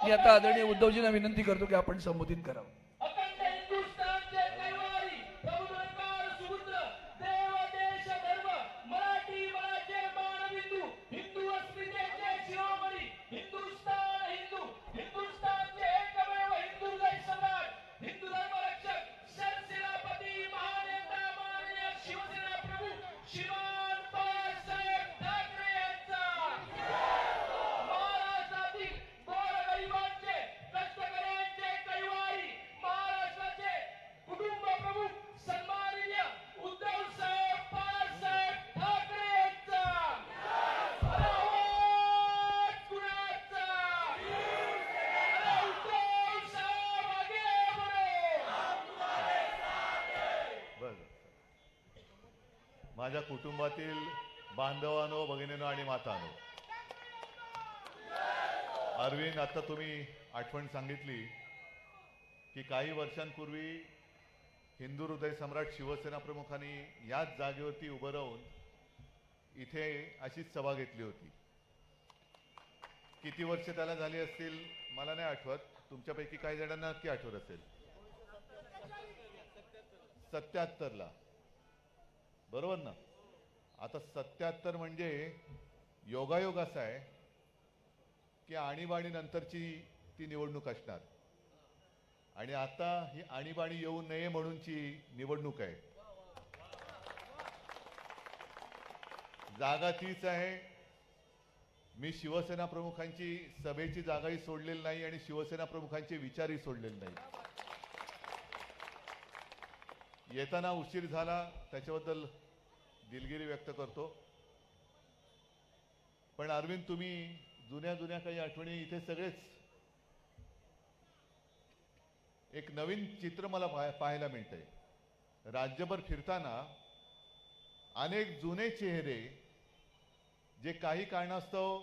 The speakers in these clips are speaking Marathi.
मी आता आदरणीय उद्धवजींना विनंती करतो की आपण संबोधित करावं. अखंड हिंदुस्थानचे कैवारी प्रभुदरकार सुपुत्र देव देश धर्म मराठी मराठे मानबिंदू हिंदू अस्मितेचे शिरोमणी हिंदुस्थान हिंदू हिंदुस्थानचे एकमेव हिंदू हृदय सम्राट हिंदू धर्मरक्षक सरसेनापती महानेता माननीय शिवसेना प्रभू श्रीमान बाळासाहेब ठाकरे यांचा महाराष्ट्रातील गोरगरिबांचे कष्टकऱ्यांचे कैवारी महाराष्ट्राचे कुटुंब प्रमुख सन्माननीय उद्धव साहेब बाळासाहेब ठाकरे यांचा आवाज कुणाचा अरे उद्धव साहेब आगे बढ़ो. बरं. माझ्या कुटुंबातील बांधवांनो भगिनींनो आणि मातांनो, अरविंद, आता तुम्ही आठवण सांगितली की काही वर्षांपूर्वी हिंदू हृदय सम्राट शिवसेना प्रमुखांनी याच जागेवरती उभं राहून इथे अशीच सभा घेतली होती. किती वर्ष त्याला झाली असतील मला नाही आठवत, तुमच्यापैकी काही जणांना नक्की आठवत असेल. 77ला, बरोबर ना? आता 77 म्हणजे योगायोग असा आहे की आणीबाणी नंतरची ती निवडणूक असणार आणि आता ही आणीबाणी येऊ नये म्हणूनची निवडणूक आहे. जागा तीच आहे. मी शिवसेना प्रमुखांची सभेची जागाही सोडलेली नाही आणि शिवसेना प्रमुखांचे विचारही सोडलेले नाही. येताना उशीर झाला त्याच्याबद्दल दिलगिरी व्यक्त करतो. पण अरविंद, तुम्ही जुन्या काही आठवणी इथे सगळेच, एक नवीन चित्र मला पाहायला मिळतंय. राज्यभर फिरताना अनेक जुने चेहरे जे काही कारणास्तव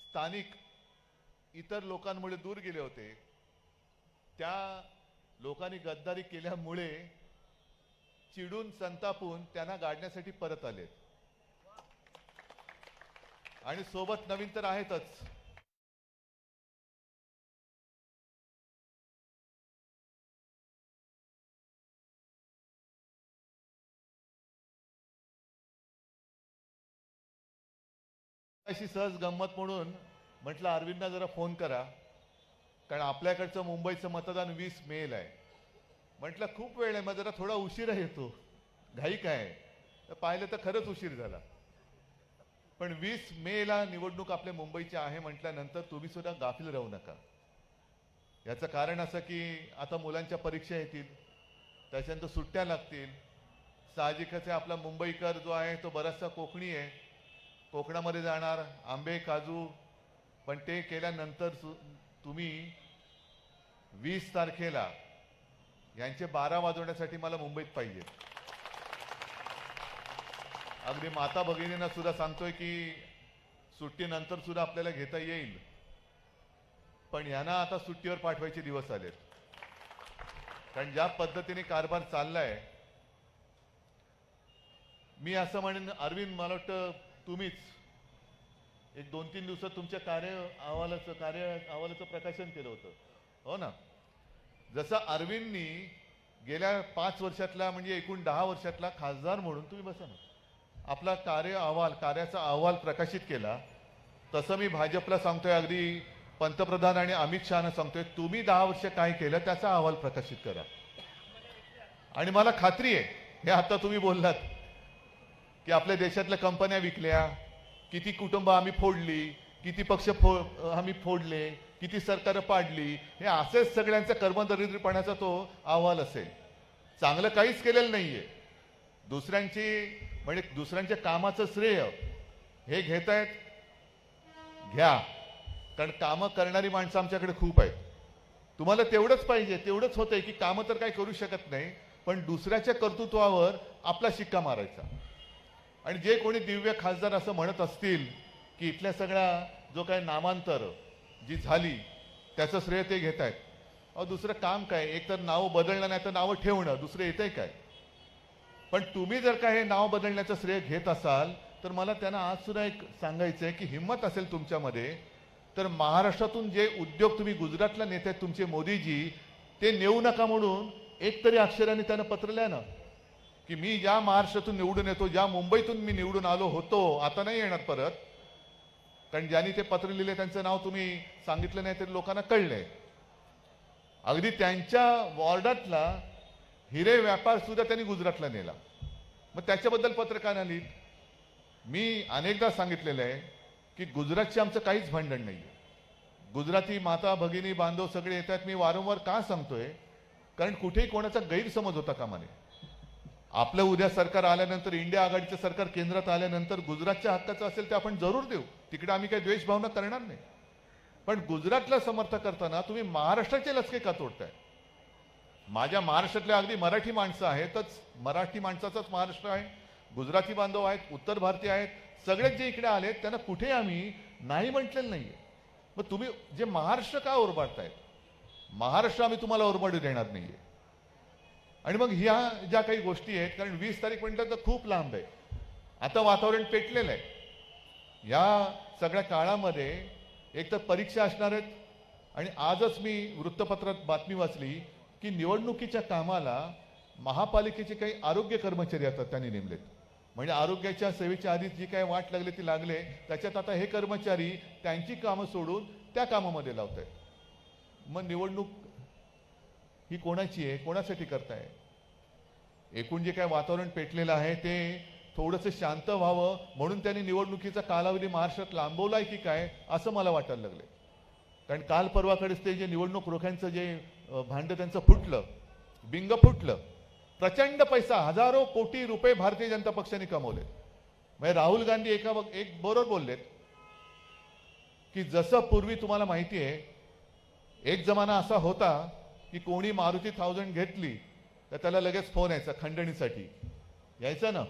स्थानिक इतर लोकांमुळे दूर गेले होते, त्या लोकांनी गद्दारी केल्यामुळे चिडून संतापून त्यांना गाडण्यासाठी परत आलेत आणि सोबत नवीन तर आहेतच. अशी सहज गंमत म्हणून म्हटलं अरविंदना जरा फोन करा, कारण आपल्याकडचं मुंबईचं मतदान 20 मेला आहे. म्हटलं खूप वेळ आहे, मग जरा थोडा उशिरा येतो, घाई काय. तर पाहिलं तर खरंच उशीर झाला. पण 20 मेला निवडणूक आपल्या मुंबईची आहे म्हटल्यानंतर तुम्ही सुद्धा गाफील राहू नका. याचं कारण असं की आता मुलांच्या परीक्षा येतील, त्याच्यानंतर सुट्ट्या लागतील. साहजिकच आहे, आपला मुंबईकर जो आहे तो बराचसा कोकणी आहे, कोकणामध्ये जाणार, आंबे काजू. पण ते केल्यानंतर तुम्ही 20 तारखेला यांचे 12 वाजवण्यासाठी मला मुंबईत पाहिजे. अगदी माता भगिनींना सुद्धा सांगतोय की सुट्टीनंतर सुद्धा आपल्याला घेता येईल, पण यांना आता सुट्टीवर पाठवायचे दिवस आलेत. कारण ज्या पद्धतीने कारभार चाललाय, मी असं म्हणेन अरविंद, मला वाटतं तुम्हीच एक 2-3 दिवसात तुमच्या कार्य अहवालाचं प्रकाशन केलं होतं, हो ना? जसं अरविंदनी गेल्या 5 वर्षातला म्हणजे एकूण 10 वर्षातला खासदार म्हणून, तुम्ही बसा ना, आपला कार्याचा अहवाल प्रकाशित केला, तसं मी भाजपला सांगतोय, अगदी पंतप्रधान आणि अमित शहाना सांगतोय, तुम्ही 10 वर्ष काय केलं त्याचा अहवाल प्रकाशित करा. आणि मला खात्री आहे, हे आता तुम्ही बोललात की आपल्या देशातल्या कंपन्या विकल्या, किती कुटुंब आम्ही फोडली, किती पक्ष आम्ही फोडले, किती सरकारं पाडली, हे असेच सगळ्यांचा कर्मदरिद्रीपणाचा तो अहवाल असेल. चांगलं काहीच केलेलं नाहीये. दुसऱ्यांच्या कामाचं श्रेय हे घेतायत, घ्या, कारण कामं करणारी माणसं आमच्याकडे खूप आहेत. तुम्हाला तेवढंच पाहिजे, तेवढंच होतंय की कामं तर काही करू शकत नाही, पण दुसऱ्याच्या कर्तृत्वावर आपला शिक्का मारायचा. आणि जे कोणी दिव्य खासदार असं म्हणत असतील की इथल्या सगळ्या जो काही नामांतर जी झाली त्याचं श्रेय ते घेत आहेत, अहो दुसरं काम काय, एक तर नाव बदलणं, नाही तर नावं ठेवणं, दुसरं येतंय काय? पण तुम्ही जर का हे नाव बदलण्याचं श्रेय घेत असाल तर मला त्यांना आज सुद्धा एक सांगायचं आहे की हिंमत असेल तुमच्यामध्ये तर महाराष्ट्रातून जे उद्योग तुम्ही गुजरातला नेत आहेत तुमचे मोदीजी, ते नेऊ नका म्हणून एक तरी अक्षराने त्यानं पत्र लिहा ना, की मी ज्या महाराष्ट्रातून निवडून येतो, ज्या मुंबईतून मी निवडून आलो होतो, आता नाही येणार परत. कारण ज्यांनी ते पत्र लिहिले त्यांचं नाव तुम्ही सांगितलं नाही तरी लोकांना कळलंय. अगदी त्यांच्या वॉर्डातला हिरे व्यापार सुद्धा त्यांनी गुजरातला नेला. मग त्याच्याबद्दल पत्र का नाही लिहित? मी अनेकदा सांगितलेलं आहे की गुजरातचे आमचं काहीच भांडण नाही. गुजराती माता भगिनी बांधव सगळे येतात. मी वारंवार का सांगतोय? कारण कुठेही कोणाचा गैरसमज होता कामा नये. आपलं उद्या सरकार आल्यानंतर, इंडिया आघाडीचं सरकार केंद्रात आल्यानंतर गुजरातच्या हक्काचं असेल ते आपण जरूर देऊ. तिकडे आम्ही काही द्वेष भावना करणार नाही. पण गुजरातला समर्थन करताना तुम्ही महाराष्ट्राचे लचके का तोडताय? माझ्या महाराष्ट्रातल्या अगदी मराठी माणसं आहेतच, मराठी माणसाचाच महाराष्ट्र आहे, गुजराती बांधव आहेत, उत्तर भारतीय आहेत, सगळेच जे इकडे आलेत त्यांना कुठे आम्ही नाही म्हटलेलं नाहीये. मग तुम्ही जे महाराष्ट्र का ओरबाडतायत? महाराष्ट्र आम्ही तुम्हाला ओरबाडू देणार नाहीये. आणि मग ह्या ज्या काही गोष्टी आहेत, कारण 20 तारीख म्हटलं तर खूप लांब आहे. आता वातावरण पेटलेलं आहे. या सगळ्या काळामध्ये एक तर परीक्षा असणार आहेत. आणि आजच मी वृत्तपत्रात बातमी वाचली की निवडणुकीच्या कामाला महापालिकेचे काही आरोग्य कर्मचारी आता त्यांनी नेमलेत. म्हणजे आरोग्याच्या सेवेच्या आधी जी काही वाट लागली ती लागले, त्याच्यात आता हे कर्मचारी त्यांची कामं सोडून त्या कामामध्ये लावत आहेत. मग निवडणूक ही कोणाची आहे, कोणासाठी करताय? एकूण जे काय वातावरण पेटलेलं आहे ते थोडंसं शांत व्हावं म्हणून त्यांनी निवडणुकीचा कालावधी महाराष्ट्रात लांबवलाय की काय, असं मला वाटायला लागले. कारण काल परवाकडेच ते जे निवडणूक रोख्यांचं जे भांड त्यांचं फुटलं, बिंग फुटलं. प्रचंड पैसा, हजारो कोटी रुपये भारतीय जनता पक्षाने कमवले. म्हणजे राहुल गांधी एक बरोबर बोललेत की जसं पूर्वी तुम्हाला माहिती आहे, एक जमाना असा होता की कोणी मारुती 1000 घेतली तर त्याला लगेच फोन यायचा खंडणीसाठी, यायचा ना.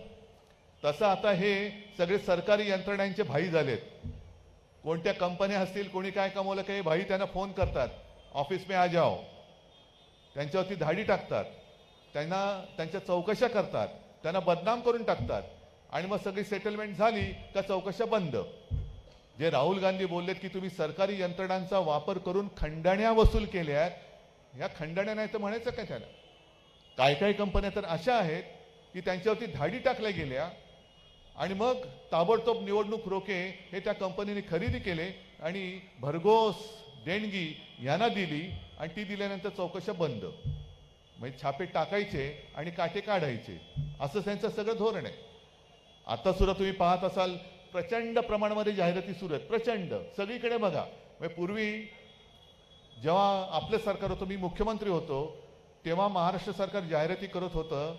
तसं आता हे सगळे सरकारी यंत्रणांचे भाई झालेत. कोणत्या कंपन्या असतील, कोणी काय कमवलं काही, भाई त्यांना फोन करतात, ऑफिस में आ जाओ. त्यांच्यावरती धाडी टाकतात, त्यांना त्यांच्या चौकशा करतात, त्यांना बदनाम करून टाकतात. आणि मग सगळी सेटलमेंट झाली का चौकशा बंद. जे राहुल गांधी बोललेत की तुम्ही सरकारी यंत्रणांचा वापर करून खंडण्या वसूल केल्यात, ह्या खंडण्या नाही तर म्हणायचं काय त्याला? काय काय कंपन्या तर अशा आहेत की त्यांच्यावरती धाडी टाकल्या गेल्या आणि मग ताबडतोब निवडणूक रोखे हे त्या कंपनीने खरेदी केले आणि भरघोस देणगी यांना दिली आणि ती दिल्यानंतर चौकशा बंद. म्हणजे छापे टाकायचे आणि काटे काढायचे, असं त्यांचं सगळं धोरण आहे. आता सुद्धा तुम्ही पाहत असाल प्रचंड प्रमाणामध्ये जाहिराती सुरू आहेत, प्रचंड सगळीकडे बघा. म्हणजे पूर्वी जेव्हा आपलं सरकार होतं, मी मुख्यमंत्री होतो, तेव्हा महाराष्ट्र सरकार जाहिराती करत होतं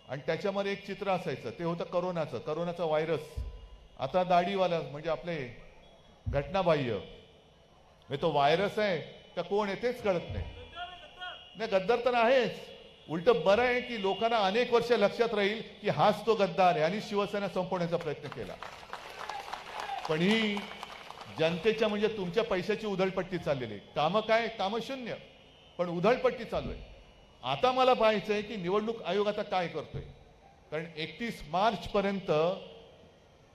आणि त्याच्यामध्ये एक चित्र असायचं, ते होतं करोनाचा व्हायरस. आता दाढीवाला म्हणजे आपले घटनाबाह्य, तो व्हायरस आहे का कोण आहे तेच कळत नाही. नाही, गद्दार तर आहेच. उलट बरं आहे की लोकांना अनेक वर्ष लक्षात राहील की हाच तो गद्दार आहे आणि शिवसेना संपवण्याचा प्रयत्न केला. पण ही जनतेच्या म्हणजे तुमच्या पैशाची उधळपट्टी चाललेली. कामं काय, कामं शून्य, पण उधळपट्टी चालू आहे. आता मला पाहायचं आहे की निवडणूक आयोग आता काय करतोय. कारण 31 मार्च पर्यंत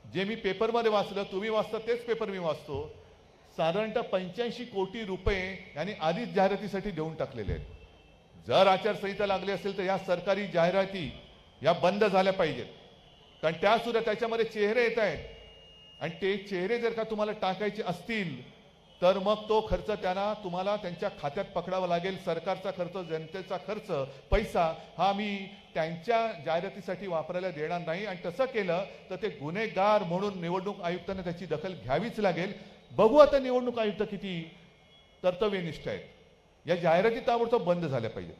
जे मी पेपरमध्ये वाचलं, तुम्ही वाचता तेच पेपर मी वाचतो, साधारणतः 85 कोटी रुपये यांनी आधीच जाहिरातीसाठी देऊन टाकलेले आहेत. जर आचारसंहिता लागली असेल तर या सरकारी जाहिराती या बंद झाल्या पाहिजेत. कारण त्या सुद्धा त्याच्यामध्ये चेहरे येत आहेत आणि ते चेहरे जर का तुम्हाला टाकायचे असतील तर मग तो खर्च त्यांना तुम्हाला त्यांच्या खात्यात पकडावा लागेल. सरकारचा खर्च, जनतेचा खर्च, पैसा हा मी त्यांच्या जाहिरातीसाठी वापरायला देणार नाही. आणि तसं केलं तर ते गुन्हेगार म्हणून निवडणूक आयुक्तांना त्याची दखल घ्यावीच लागेल. बघू आता निवडणूक आयुक्त किती कर्तव्यनिष्ठ आहेत. या जाहिराती ताबडतोब बंद झाल्या पाहिजेत.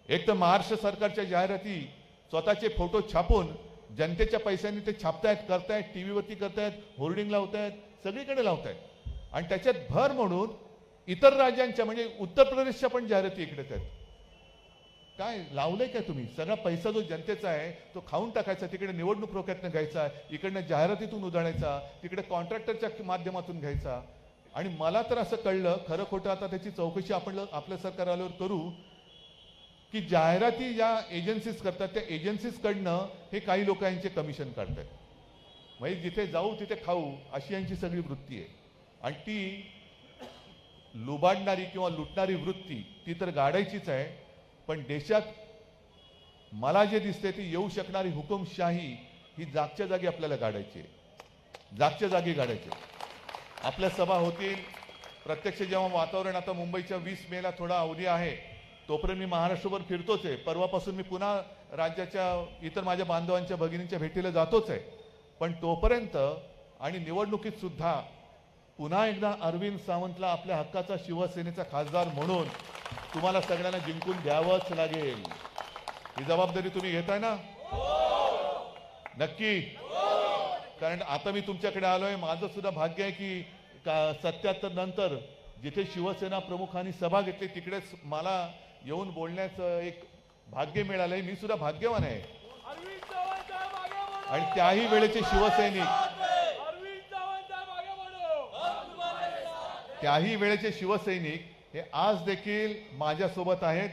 एक तर महाराष्ट्र सरकारच्या जाहिराती स्वतःचे फोटो छापून जनतेच्या पैशांनी ते छापतायत, करतायत, टीव्हीवरती करतायत, होर्डिंग लावतायत, सगळीकडे लावतायत. आणि त्याच्यात भर म्हणून इतर राज्यांच्या म्हणजे उत्तर प्रदेशच्या पण जाहिराती इकडे आहेत. काय लावलंय काय तुम्ही? सगळा पैसा जो जनतेचा आहे तो खाऊन टाकायचा, तिकडे निवडणूक रोख्यातनं घ्यायचा, इकडनं जाहिरातीतून उधळायचा, तिकडे कॉन्ट्रॅक्टरच्या माध्यमातून घ्यायचा. आणि मला तर असं कळलं, खरं खोटं आता त्याची चौकशी आपण आपलं सरकार आल्यावर करू, की जाहिराती ज्या एजन्सीज करतात त्या एजन्सीजकडनं हे काही लोक यांचे कमिशन काढतात. म्हणजे जिथे जाऊ तिथे खाऊ अशी यांची सगळी वृत्ती आहे. आणि ती लुबाडणारी किंवा लुटणारी वृत्ती ती तर गाडायचीच आहे, पण देशात मला जे दिसते ती येऊ शकणारी हुकुमशाही ही जागच्या जागी आपल्याला गाडायची आहे, जागच्या जागी गाडायची आहे. आपल्या सभा होतील, प्रत्यक्ष जेव्हा वातावरण आता मुंबईच्या 20 मेला थोडा अवधी आहे, तोपर्यंत मी महाराष्ट्रभर फिरतोच आहे. परवापासून मी पुन्हा राज्याच्या इतर माझ्या बांधवांच्या भगिनींच्या भेटीला जातोच आहे. पण तोपर्यंत आणि निवडणुकीत सुद्धा पुन्हा एकदा अरविंद सावंतला आपल्या हक्काचा शिवसेनेचा खासदार म्हणून तुम्हाला सगळ्यांना जिंकून द्यावंच लागेल. ही जबाबदारी तुम्ही घेताय ना? नक्की. कारण आता मी तुमच्याकडे आलोय, माझं सुद्धा भाग्य आहे की 77 नंतर जिथे शिवसेना प्रमुखांनी सभा घेतली तिकडेच मला येऊन बोलण्याचं एक भाग्य मिळालंय. मी सुद्धा भाग्यवान आहे. आणि त्याही वेळेचे शिवसैनिक हे आज देखील माझ्यासोबत आहेत.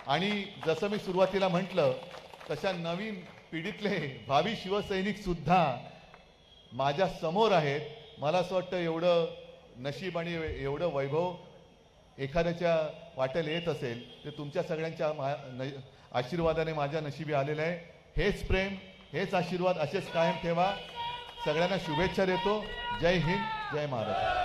आणि जसं मी सुरुवातीला म्हटलं तशा नवीन पिढीतले भावी शिवसैनिक सुद्धा माझ्या समोर आहेत. मला असं वाटतं एवढं नशीब आणि एवढं वैभव एखाद्याच्या वाट्याला येत असेल ते तुमच्या सगळ्यांच्या आशीर्वादाने माझ्या नशिबी आलेलं आहे. हेच प्रेम, हेच आशीर्वाद असेच कायम ठेवा. सगळ्यांना शुभेच्छा देतो. जय हिंद, जय महाराष्ट्र.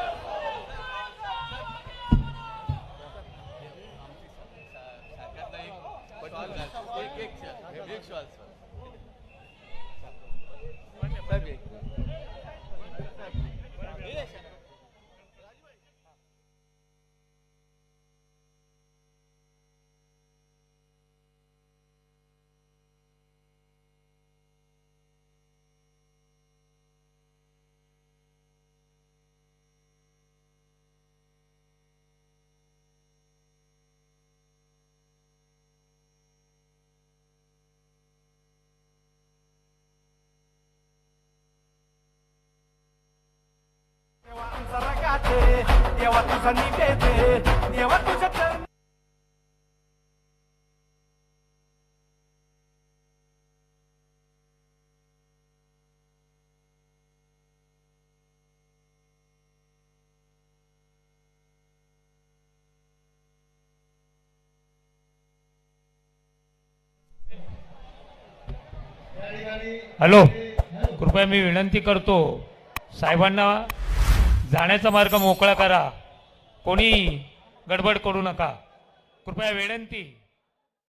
देवा तुझा निवेदे देवा तुझ्या चरणी. हॅलो, कृपया मी विनंती करतो साहेबांना जाण्याचा मार्ग मोकळा करा. कोणी गडबड करू नका. कृपया विनंती.